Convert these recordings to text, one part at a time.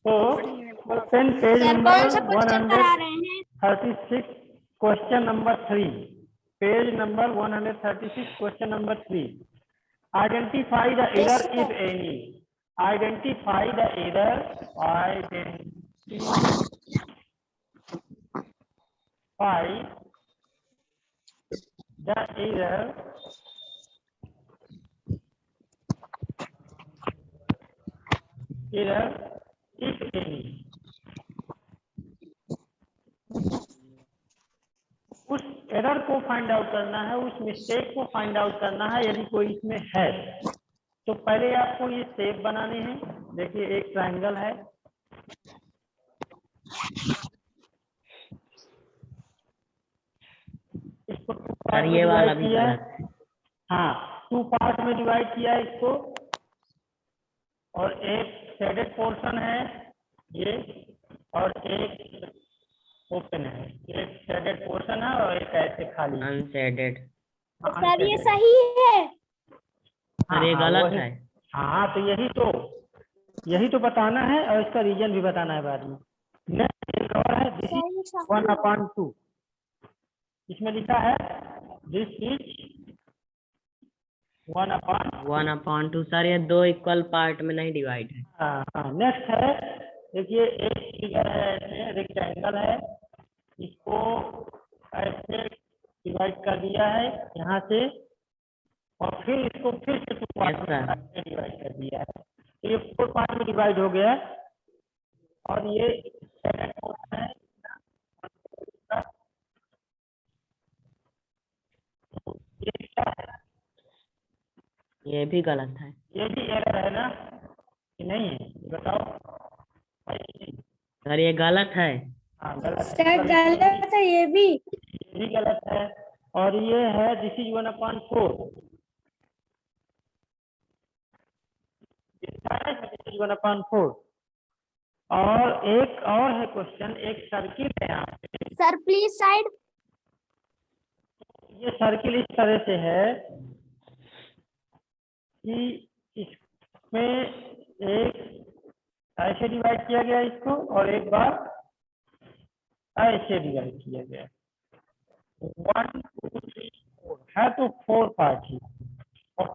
तो open page sir number कौन सा क्वेश्चन करा रहे हैं? 136 question number 3, page number 136 question number 3। Identify the error if any. Identify the error, identify the error if any. उस error को find out करना है, उस मिस्टेक को फाइंड आउट करना है यदि कोई इसमें है। तो पहले आपको ये शेप बनाने हैं। देखिए एक ट्रायंगल है, इसको टू पार्ट में ये वाला डिवाइड भी किया। गलत है। हाँ, टू पार्ट में डिवाइड किया इसको, और एक शेडेड पोर्शन है ये, और एक ओपन है। एक शेडेड पोर्शन है और एक ऐसे खाली। अनशेडेड। सर ये सही है। सर ये गलत है। हाँ, तो यही तो बताना है, और इसका रीजन भी बताना है बाद में। नेक्स्ट एक और है, दिस इज 1/2। इसमें लिखा है दिस इज 1/2। सर ये 2 इक्वल पार्ट में नहीं डिवाइड है। हाँ। नेक्स्ट है, देखिए एक फिगर है, ऐसे रेक्टेंगल है, इसको ऐसे डिवाइड कर दिया है यहाँ से, और फिर इसको फिर से टू पार्ट में डिवाइड कर दिया है। तो ये 4 पार्ट में डिवाइड हो गया है, और ये सेकंड पोर्शन है। ये क्या है? ये भी गलत है। ये भी एरर है ना, कि नहीं है? ये बताओ। सर ये गलत है। हाँ, गलत है। सर गलत है ये भी गलत है। और ये है दिस इज 1/4। 1/4। और एक और है क्वेश्चन, एक सर्किल है यहाँ पे। Sir please side. ये सर्किल इस तरह से है कि इसमें एक ऐसे डिवाइड किया गया इसको, और एक बार ऐसे डिवाइड किया गया। 1 2 3 4 है, तो 4 पार्ट ही, और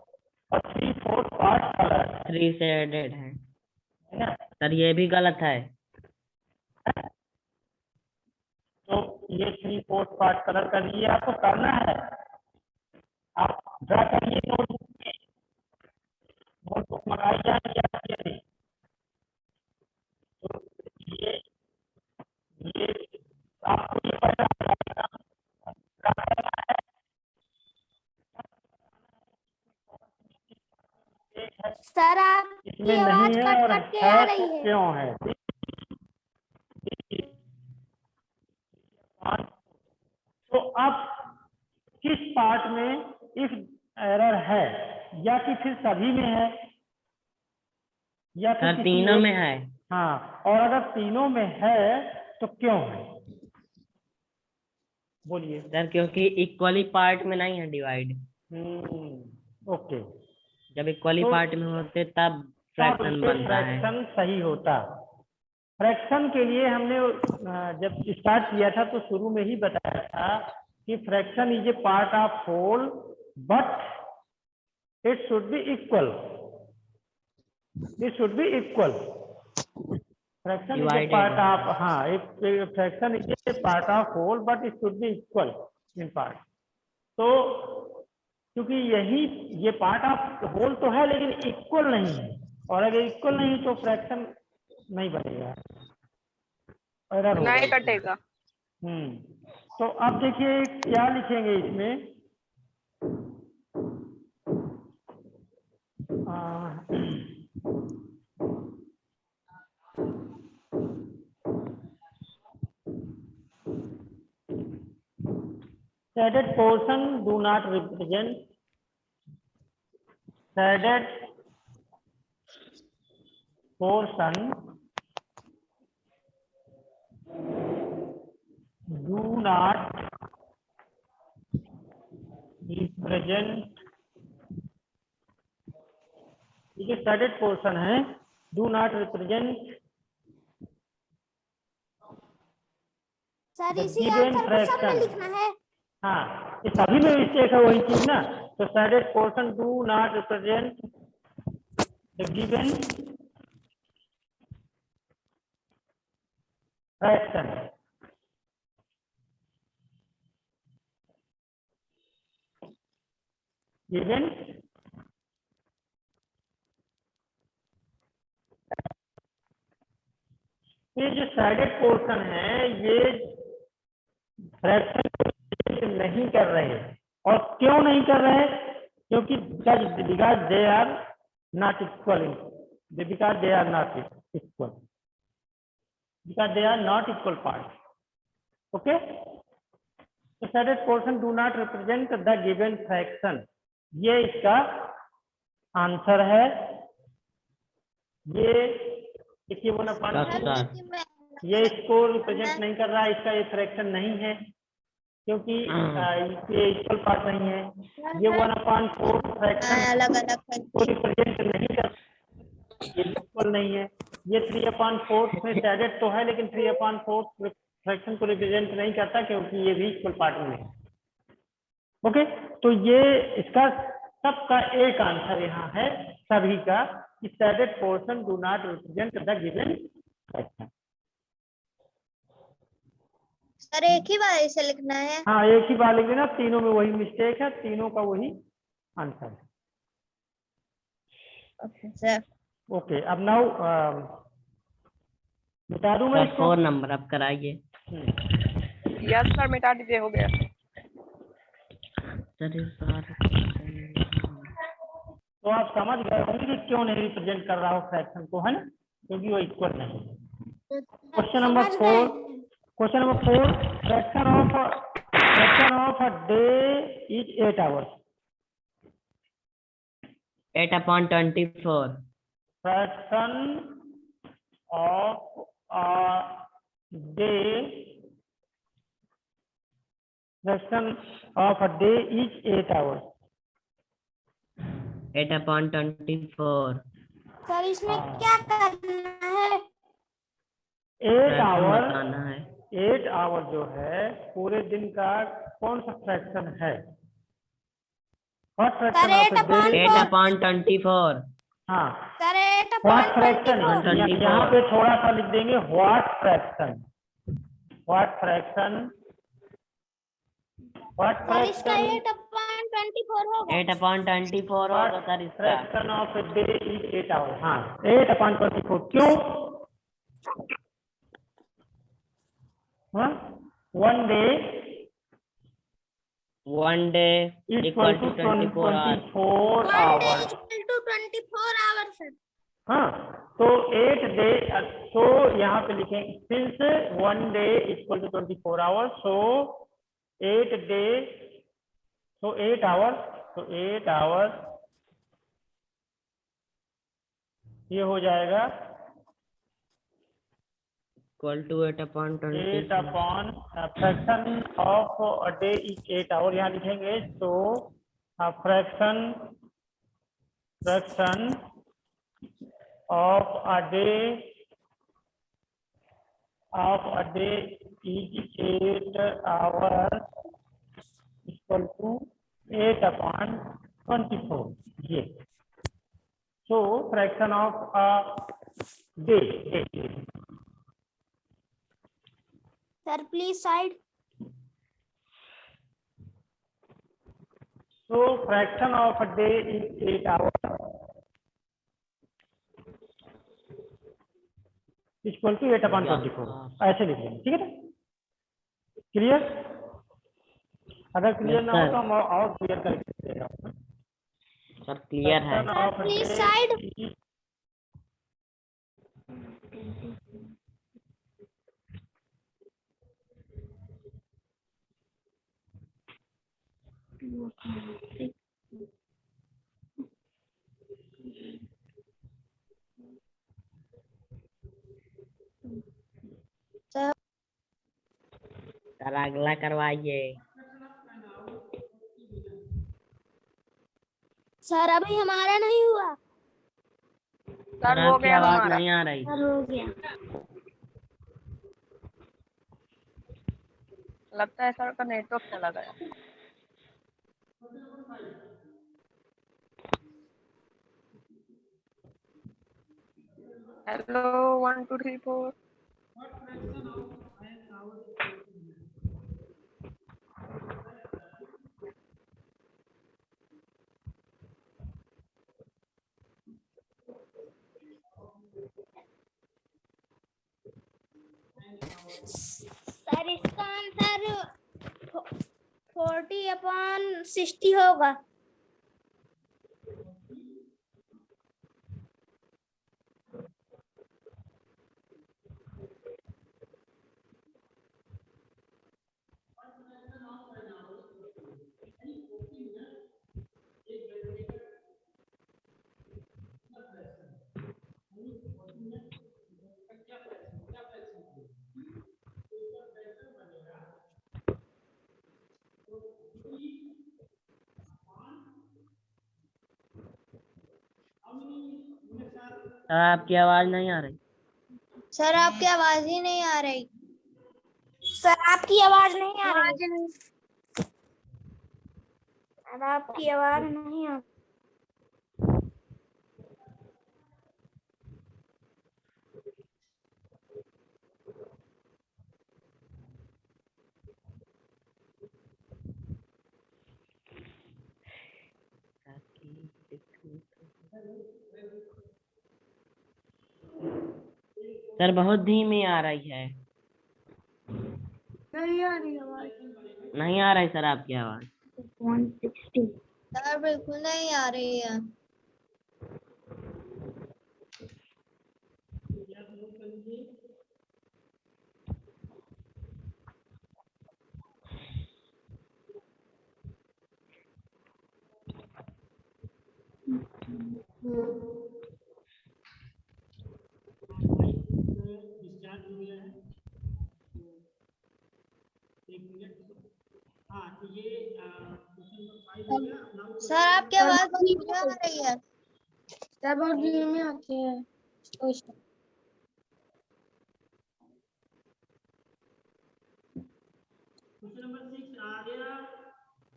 3/4 पार्ट कलर 3 शेडेड है। है ना। सर ये भी गलत है। तो ये 3/4 पार्ट कलर कर लिए। आपको करना है, आप ड्रा करिए नोटबुक मंगाई जाए या नहीं। तो ये आपको ये पता सर आपकी इसमें नहीं आवाज है, कट और कट के आ है रही तो है। क्यों है। तो अब किस पार्ट में इफ एरर है, या कि फिर सभी में है, या फिर सर किसी तीनों एक में है। हाँ, और अगर तीनों में है तो क्यों है, बोलिए। सर क्योंकि इक्वली पार्ट में नहीं है डिवाइड। ओके। जब इक्वली तो पार्ट में होते तब फ्रैक्शन बनता है। फ्रैक्शन सही होता। फ्रैक्शन के लिए हमने जब स्टार्ट किया था तो शुरू में ही बताया था कि fraction is a part of whole, but it should be equal. It should be equal. Fraction is a part of, हाँ, एक fraction is a part of whole, but it should be equal in part. तो क्योंकि ये part of whole तो है, लेकिन equal नहीं है, और अगर इक्वल नहीं तो फ्रैक्शन नहीं बनेगा, एरर होगा, नहीं कटेगा। तो अब देखिए क्या लिखेंगे इसमें। shaded portion do not represent shaded portion do not represent, ये जो shaded portion है, do not represent sir The इसी given आंसर को सब में fraction. लिखना है। हाँ, ये सभी में मिस्टेक है वही चीज ना। तो shaded portion do not represent the given fraction. Given ये जो shaded portion है ये फ्रैक्शन नहीं कर रहे। और क्यों नहीं कर रहे? क्योंकि because they are not equal, because they are not equal, because they are not equal parts. Okay, so shaded portion do not represent the given fraction. ये इसका आंसर है। ये देखिए 1/2 ये इसको रिप्रेजेंट नहीं कर रहा है, इसका ये फ्रैक्शन नहीं है क्योंकि ये इक्वल पार्ट नहीं है। ये 1/4 फ्रैक्शन अलग अलग को रिप्रेजेंट नहीं कर, ये इक्वल नहीं है। ये 3/4 में शैडेड तो है लेकिन 3/4 फ्रैक्शन को रिप्रेजेंट नहीं करता क्योंकि ये भी इक्वल पार्ट में है। ओके, तो ये इसका सबका एक आंसर यहाँ है सभी का कि shaded portion do not represent the given fraction. Sir एक ही बार इसे लिखना है। हाँ, एक ही बार लिख देना, तीनों में वही मिस्टेक है, तीनों का वही आंसर है। Okay sir. ओके, अब नाउ बता दूं मैं सर 4 नंबर अब कराइए। यस सर, मिटा दीजिए, हो गया। सर इस बार तो आप समझ गए होंगे कि क्यों नहीं रिप्रेजेंट कर रहा हो फ्रैक्शन को, है ना, क्योंकि वो इक्वल नहीं है। Question number 4, fraction of a day is 8 hours. 8/24 fraction of a day, fraction of a day is 8 hours. 8/24 sir इसमें क्या करना है? 8 आवर, बताना है। 8 आवर जो है पूरे दिन का कौन सा फ्रैक्शन है? What fraction of day? 8/24 हाँ, सर व्हाट फ्रैक्शन, 8/24 यहाँ पे थोड़ा सा लिख देंगे what fraction, what fraction, what sir इसका फ्रैक्शन, 8/24 होगा। 8/24 होगा सर इसका। Fraction of day is 8 hour. हाँ, 8/24 क्यों? हाँ, 1 day equal to 24 hours। 24 hours। equal to 24 hours sir. हाँ, तो 8 डे, तो यहाँ पे लिखेंगे since 1 day equal to 24 hours, so 8 day, so 8 hours, so 8 hours ये हो जाएगा equal to 8/24 8 upon fraction of a day is 8 hour. यहाँ लिखेंगे तो fraction of a day is 8 hour equal to 8/24। ये so fraction of a day। Sir please side. so fraction of a day is 8 hours equal to 8/24। ऐसे लिख लेंगे, ठीक है ना? क्लियर? अगर क्लियर ना हो तो हम और क्लियर करके देगा। सर क्लियर है। Please side. सर अगला करवाइए। सर अभी हमारा नहीं हुआ। सर हो आपकी गया आवाज हमारा। नहीं आ रही। सर हो गया। लगता है सर का नेटवर्क चला गया। हेलो 1 2 3 4। सर इसका आंसर 40/60 होगा। सर आपकी आवाज नहीं आ रही। सर आपकी आवाज ही नहीं आ रही। सर आपकी आवाज नहीं आ रही। सर आपकी आवाज नहीं आ रही। सर बहुत धीमी आ रही है। नहीं आ रही आवाज। नहीं आ रही सर आपकी आवाज। 160। सर बिल्कुल नहीं आ रही है। सर आपकी आवाज बहुत धीमी आ रही है। सर बहुत धीमी आती है। Question number 6, Arya,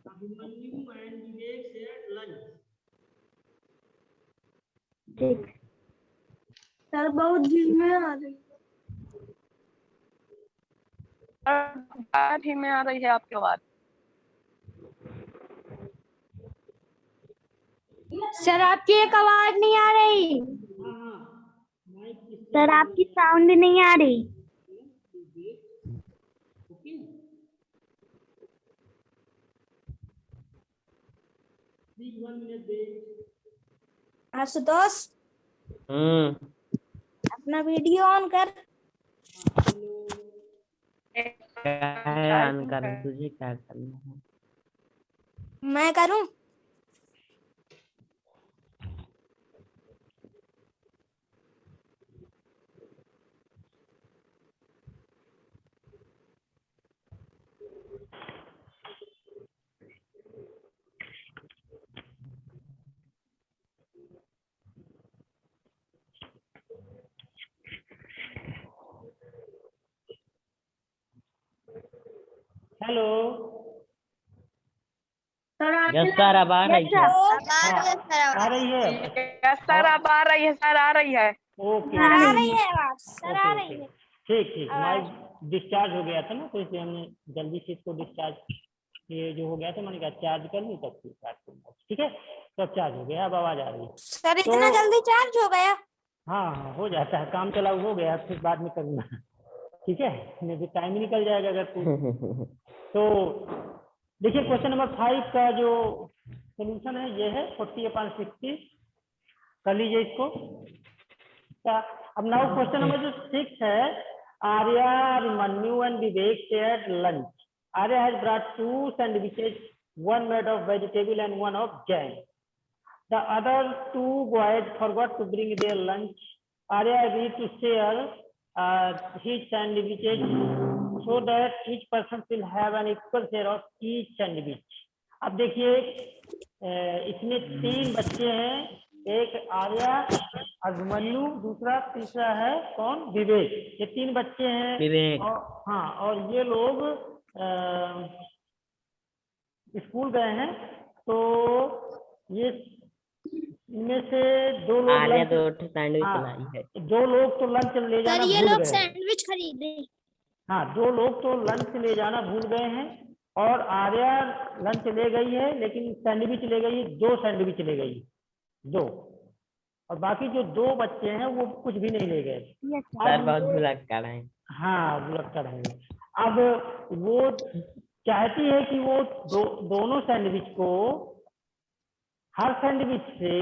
Abhimanyu and Vivek shared lunch. Sir बहुत धीमी आ रही है। ही में आ रही है आपकी आवाज। सर आपकी एक आवाज नहीं आ रही। सर आपकी साउंड नहीं आ रही। आशुतोष अपना वीडियो ऑन कर। क्या ऑन कर, तुझे क्या करना है? मैं करूं? हेलो यस सर अब आ रही है। आ रही है। यस सर अब आ रही है सर, आ रही है। ओके सर आ रही है आवाज। सर आ रही है। ठीक ठीक, माइक डिस्चार्ज हो गया था ना, तो इसलिए हमने जल्दी से इसको डिस्चार्ज, ये जो हो गया था मैंने कहा चार्ज कर लूँ तब फिर स्टार्ट करूँगा। ठीक है, तब चार्ज हो गया, अब आवाज आ रही है। सर इतना जल्दी चार्ज हो गया? हाँ हाँ हो जाता है, काम चलाऊ हो गया, फिर बाद में करूँगा। ठीक है, नहीं तो टाइम ही निकल जाएगा अगर तो देखिए क्वेश्चन नंबर 5 का जो सोल्यूशन है ये है 40/60। कर लीजिए इसको। अब नाउ क्वेश्चन नंबर जो 6 है, Arya, Abhimanyu and Vivek shared lunch. Arya has brought 2 sandwiches, one made of vegetable and one of jam. The other 2 boys forgot to bring their lunch. Arya agreed to share his sandwiches so that each person will have an equal share of each sandwich. अब देखिए इसमें 3 बच्चे हैं, एक आर्या, अभिमन्यु, दूसरा तीसरा है कौन, विवेक। ये 3 बच्चे हैं विवेक। और हाँ, और ये लोग स्कूल गए हैं, तो ये इनमें से दो लोग आर्या लंच, 2 सैंडविच हाँ, लाई है। 2 लोग तो लंच ले सर जाना ये भूल लोग गए हैं। सैंडविच खरीदे। हाँ, 2 लोग तो लंच ले जाना भूल गए हैं, और आर्या लंच ले गई है लेकिन सैंडविच ले गई, 2 सैंडविच ले गई, 2, और बाकी जो 2 बच्चे हैं वो कुछ भी नहीं ले गए। सर बहुत भुलक्कड़ है। हाँ, भुलक्कड़ है। अब वो चाहती है कि वो दोनों सैंडविच को हर सैंडविच से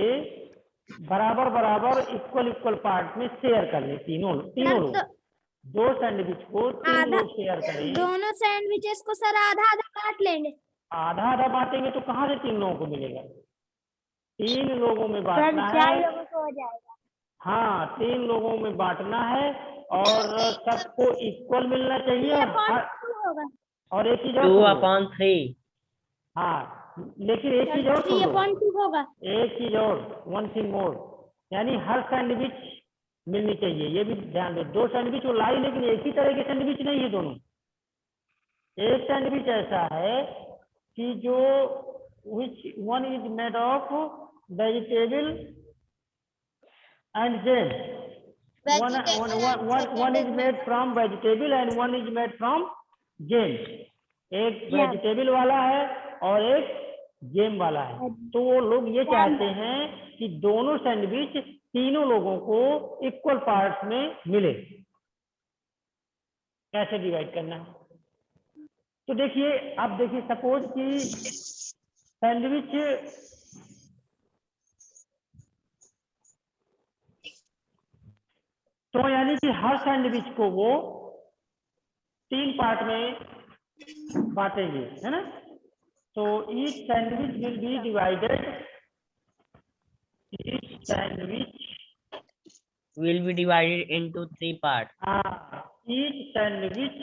बराबर बराबर इक्वल पार्ट में शेयर कर ले, तीनों लोग, 2 सैंडविच को 3 आधा- लोग शेयर करें। दोनों सैंडविचेस को सर आधा आधा काट लेंगे। आधा आधा बांटेंगे तो कहाँ से 3 लोगों को मिलेगा? 3 लोगों में बांटना है। लोगों को हो जाएगा। हाँ, 3 लोगों में बांटना है, और सबको इक्वल मिलना चाहिए, होगा। और एक चीज और 2/3। हाँ, लेकिन एक चीज और सुन लो, 3/2 होगा। एक चीज और, 1 थिंग मोर, यानी हर सैंडविच मिलनी चाहिए, ये भी ध्यान दो। 2 सैंडविच वो लाई, लेकिन एक ही तरह के सैंडविच नहीं है दोनों। एक सैंडविच ऐसा है कि जो which one is made of vegetable and jam, one is made from vegetable and one is made from jam। एक वेजिटेबल वाला है और एक जेम वाला है। तो वो लोग ये चाहते हैं कि दोनों सैंडविच तीनों लोगों को इक्वल पार्ट्स में मिले। कैसे डिवाइड करना है? तो देखिए, अब देखिए, सपोज कि सैंडविच तो यानी कि हर सैंडविच को वो 3 पार्ट में बांटेंगे, है ना? तो each sandwich will be divided, each sandwich will be divided into 3 parts. Each sandwich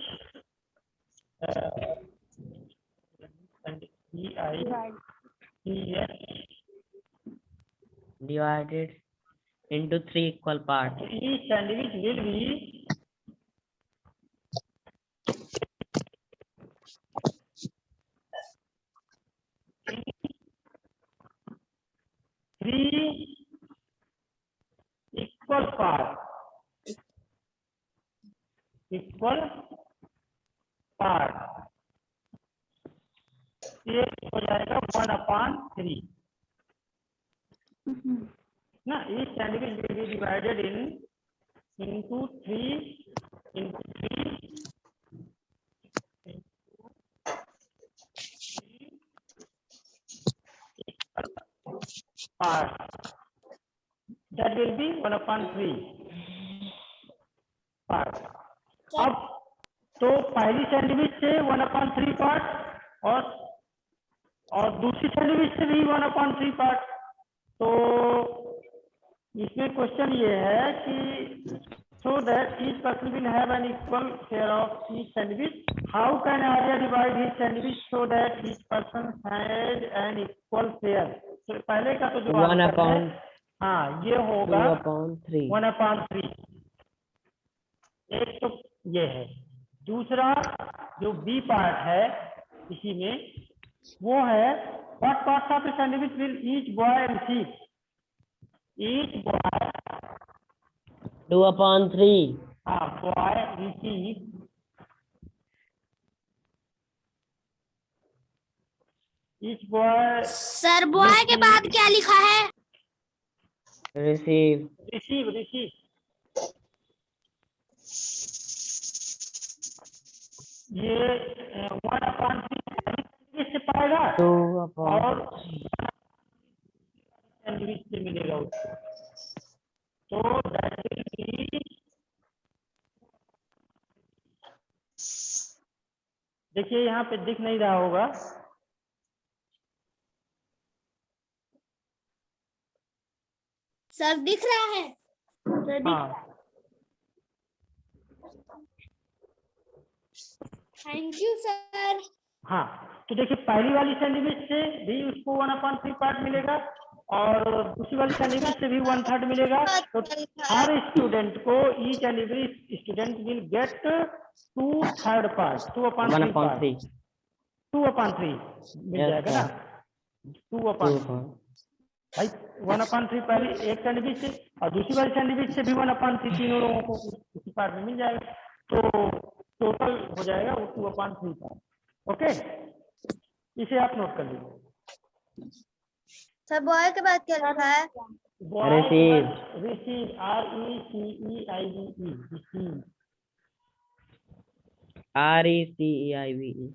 Divided into 3 equal parts. each sandwich will be three equal parts. Equal part, ये हो जाएगा 1/3 ना। each sandwich will be divided into 3 parts, that will be 1/3 part। अब तो पहली sandwich से 1/3 part और दूसरी सैंडविच से भी 1/3 पार्ट। तो इसमें क्वेश्चन ये है कि so that each person will have an equal share of each sandwich, how can Arya divide his sandwich so that each person has an equal share? तो पहले का तो जो 1/3 हाँ, ये होगा 2/3। 1/3। एक तो ये है। दूसरा जो बी पार्ट है इसी में, वो है what parts of the sandwich will each boy receive? Each boy 2/3। boy receive each boy sir boy के बाद क्या लिखा है? receive ये 1/3 से पाएगा 2/3। और सैंडविच से मिलेगा उसको। तो that will be, देखिए यहाँ पे दिख नहीं रहा होगा, सर दिख रहा है? हाँ, थैंक यू सर। हाँ। तो देखिए, पहली वाली सैंडविच से भी उसको 1/3 पार्ट मिलेगा, और दूसरी वाली कैंडिडेट से भी 1/3 मिलेगा। तो हर स्टूडेंट को each and every student will get 2/3 part, 2/3 part, 1/3 2/3 mill Yes, जाएगा ना, sir. 2/3 भाई 1/3 पहले एक कैंडिडेट से और दूसरी वाली कैंडिडेट से भी 1/3 तीनों लोगों को उसी पार्ट में मिल जाएगा। तो टोटल हो जाएगा वो 2/3 पार्ट। ओके, इसे आप नोट कर लीजिए। सर बॉय के बाद क्या लिखा है? Receive. Receive, RECEIVE, receive. RECEIVE.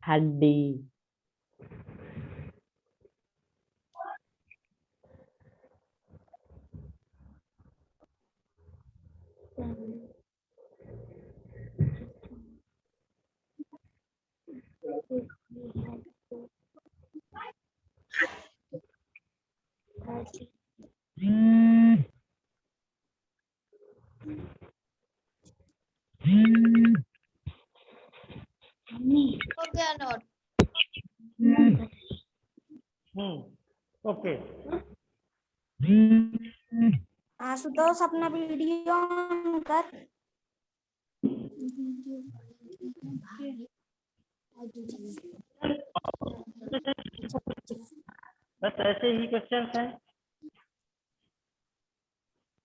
हड्डी। हो गया नोट। ओके, आशुतोष अपना वीडियो ऑन कर। बस ऐसे ही क्वेश्चन हैं।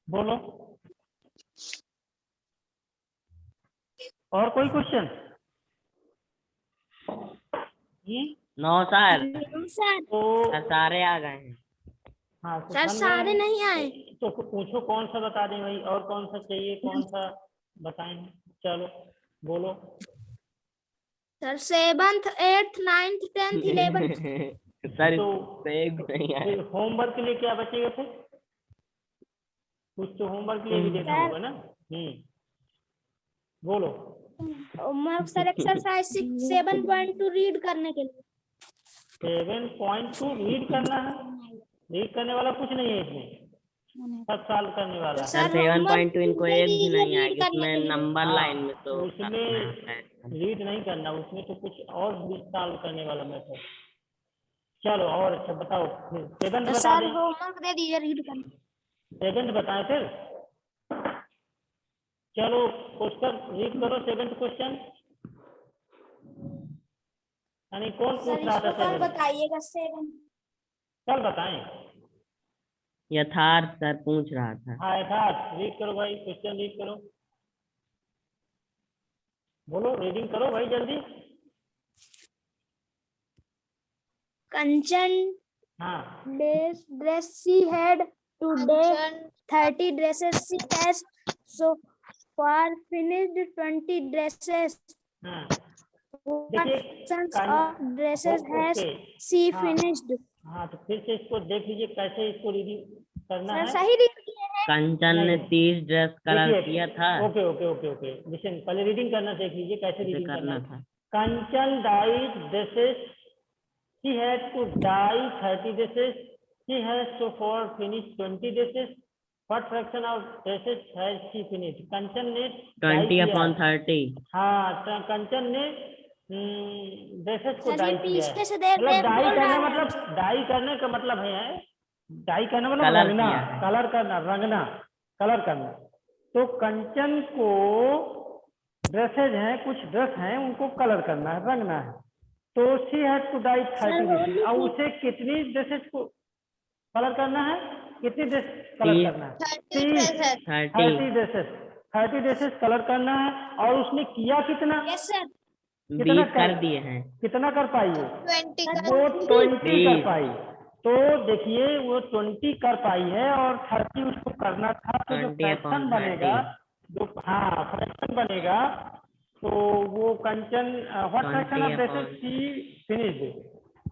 बोलो, और कोई क्वेश्चन? नो सर, सर तो सारे आ गए हैं। हाँ, तो सर बन सारे गए। नहीं आए। तो पूछो कौन सा बता दें भाई, और कौन सा चाहिए, कौन सा बताएं? चलो बोलो। Sir 7th 8th 9th 10th 11th। Sir तो एक नहीं आए। होमवर्क के लिए क्या बचेगा फिर? कुछ तो होमवर्क के लिए भी देखना होगा ना। बोलो। होमवर्क सर एक्सरसाइज 7.2 रीड करने के लिए। 7.2 रीड करना है? रीड करने वाला कुछ नहीं है इसमें, सब सॉल्व करने वाला है। सर 7.2 इनको एक भी नहीं आएगी, उसमें नंबर हाँ, लाइन में तो उसमें रीड नहीं करना, उसमें तो कुछ और भी सॉल्व करने वाला मेथड। चलो और अच्छा बताओ फिर, सेकंड बता सर दें। होमवर्क दे दीजिए रीड करने। सेकंड बताएं फिर। चलो क्वेश्चन रीड करो, सेकंड क्वेश्चन। यानी कौन पूछ रहा था? कल 7 बताइएगा 7। कल बताएं। यथार्थ सर पूछ रहा था। हाँ यथार्थ, रीड करो भाई, क्वेश्चन रीड करो। बोलो, रीडिंग करो भाई जल्दी। कंचन हाँ, dress she had today 30 dresses she has so far finished 20 dresses. हाँ What देखिए sons of dresses has okay. she हाँ finished? हाँ, तो फिर से इसको देख लीजिए कैसे इसको रीडिंग करना सर है। सही रीड किए हैं। कंचन ने 30 ड्रेस कलर देखिए, किया था। Okay okay okay okay, listen, पहले रीडिंग करना देख लीजिए कैसे इसे रीडिंग करना करना है। था। Kanchan dyed dresses, she had to dye 30 dresses, she has so far finished 20 dresses, what fraction of dresses has she finished? कंचन ने 20/30। हाँ, कंचन ने ड्रेसेस को सर डाई ये किया है। पीछे से देख मतलब देख डाई बोल करना, रहा है। मतलब डाई करने का मतलब है, डाई करना मतलब कलर रंगना, किया है। कलर करना, रंगना, कलर करना। तो कंचन को ड्रेसेज हैं, कुछ ड्रेस हैं, उनको कलर करना है, रंगना है। तो she has to dye 30 dresses. और उसे कितनी ड्रेसेज को कलर करना है? कितनी ड्रेस कलर करना है? 30 ड्रेसेस, 30 ड्रेसेस कलर करना है। और उसने किया कितना? Yes sir. कितना 20 कर दिए हैं। कितना कर पाई वो? 20 वो 20 कर 20। पाई। तो देखिए वो 20 कर पाई है और 30 उसको करना था। तो जो फ्रैक्शन बनेगा, 20/30। जो हाँ फ्रैक्शन बनेगा, तो वो Kanchan what fraction of dresses she finished?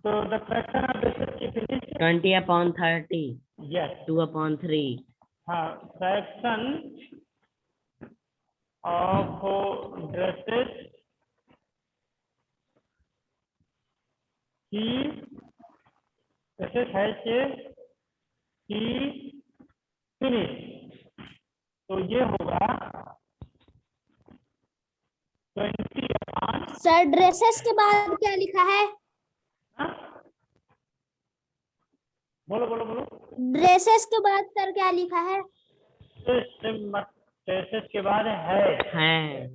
तो the fraction of dresses she finished 20/30। Yes, 2/3। हाँ, fraction of dresses she dresses है शी फिनिश, तो ये होगा 20 सर ड्रेसेस के बाद क्या लिखा है? बोलो बोलो बोलो। ड्रेसेस के बाद सर क्या लिखा है? ड्रेसेस के बाद है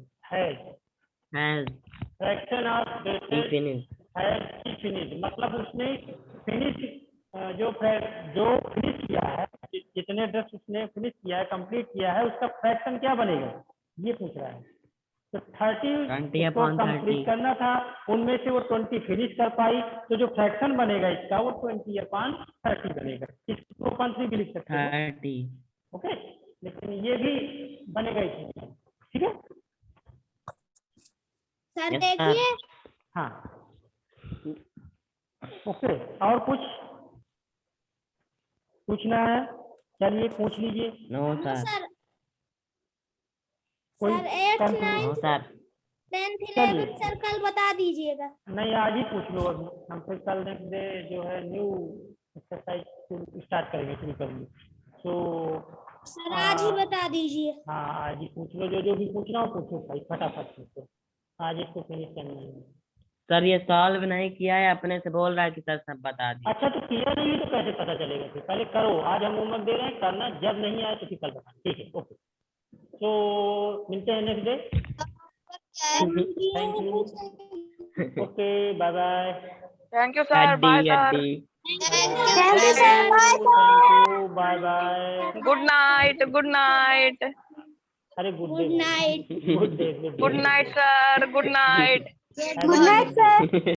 फ्रैक्शन ऑफ ड्रेसेस फिनिश है फिनिश, मतलब उसने फिनिश जो फिनिश किया है, जितने ड्रेस उसने फिनिश किया है, कंप्लीट किया है, उसका फ्रैक्शन क्या बनेगा ये पूछ रहा है। तो 30 को कंप्लीट करना था, उनमें से वो 20 फिनिश कर पाई, तो जो फ्रैक्शन बनेगा इसका वो 20/30 बनेगा। इसको 1/3 भी लिख सकते हैं 30। ओके, लेकिन ये भी बनेगा इसमें, ठीक है। सर Yes, देखिए हाँ ओके, और कुछ पूछना है? चलिए पूछ लीजिए। नो हाँ सर। सर। कोई sir 8th confuse- 9th sir 10th चलिए। 11th सर कल बता दीजिएगा। नहीं आज ही पूछ लो, अभी हम फिर कल नेक्स्ट डे जो है न्यू एक्सरसाइज स्टार्ट करेंगे, शुरू करेंगे। तो सर आज ही बता दीजिए। हाँ आज ही पूछ लो, जो भी पूछना हो पूछो भाई, फटाफट पूछो, आज इसको फिनिश करना है। सर ये सॉल्व नहीं किया है, अपने से बोल रहा है कि सर सब बता दी। अच्छा तो किया नहीं है तो कैसे पता चलेगा? फिर पहले करो, आज हम होमवर्क दे रहे हैं, करना, जब नहीं आए तो फिर कल बताना, ठीक है ओके। तो मिलते हैं next day. Thank you, okay bye bye. Thank you sir, bye sir, thank you sir. Thank you, bye bye. Good night, good night, अरे good day, good night. Good day, good night sir, good night. Good night sir.